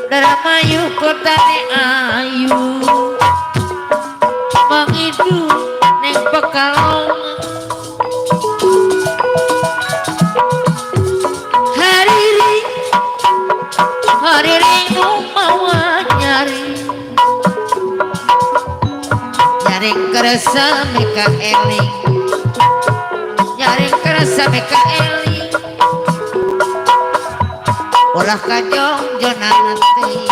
Daramayu kotane ayu mangidu neng Pekalongan hariri mau nyaring kerasa meka eling nyaring kerasa meka eling ulah kajong jona nanti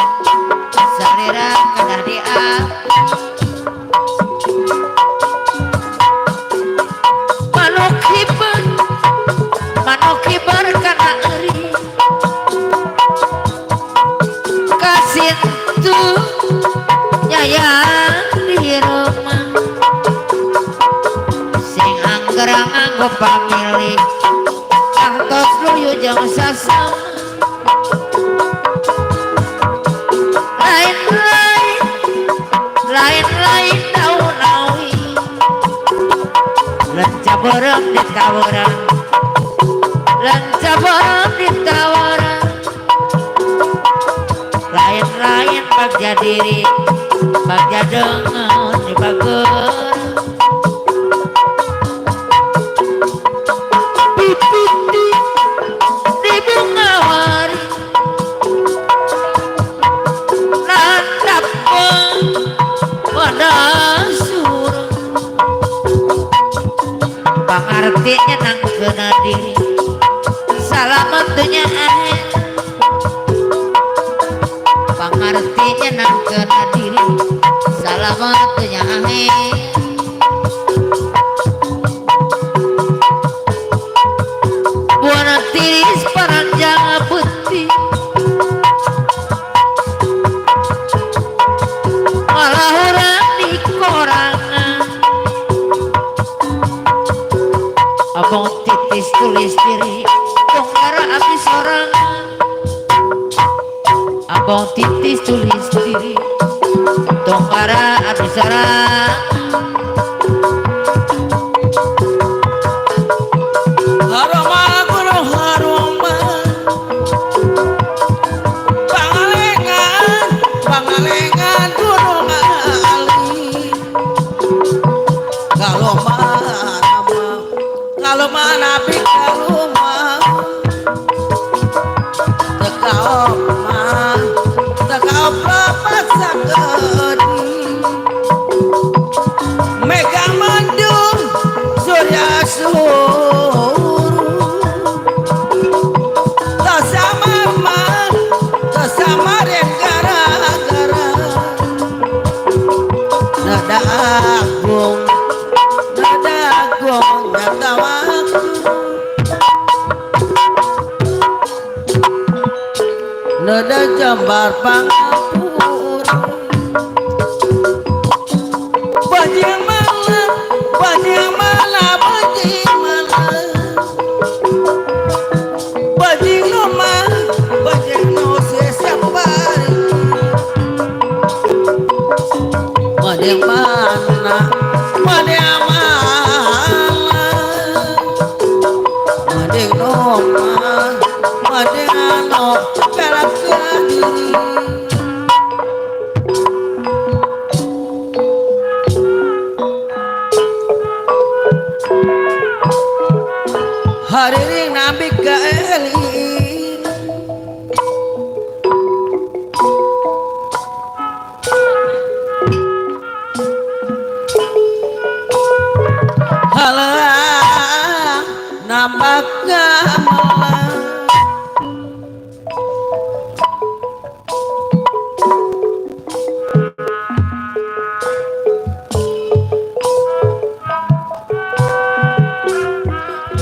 sarira kadah dia manok hibar kana eri kasih tuh nyayang di rumah sing anggerang anggo pamilih angkos luyu jang sasam lain daun-daun lencaborong ditawarang lain-lain bagja diri bagja dengan dibagur di bunga wari landap pada surung pangartinya nang kena diri salamat dunia akhir pangartinya nang kena diri salamat dunia akhir buana tiris paranjang putih malah orang di korangan abang titis tulis diri tongkara abis sorangan abang titis tulis diri tongkara abis sorangan pangalengan gunung ali kalau mana kalau tekau pelapas sakedi mega mendung surya suruh tasamar yang gara-gara nada agung nada waktu nada jambar pangapura bajing malam bajing malam bajing nomah bajing no sesapari bajing mana bajing nomah bajing no pelak diri hari ini nabi gaelin halah nambah gamelan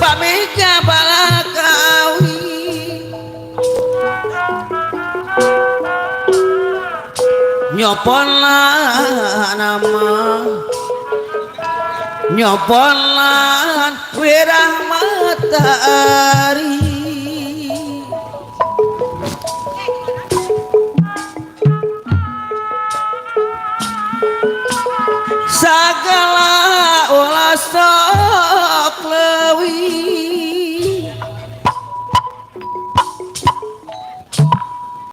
pamika balakawi nyoponlan nama nyoponlan wirah matahari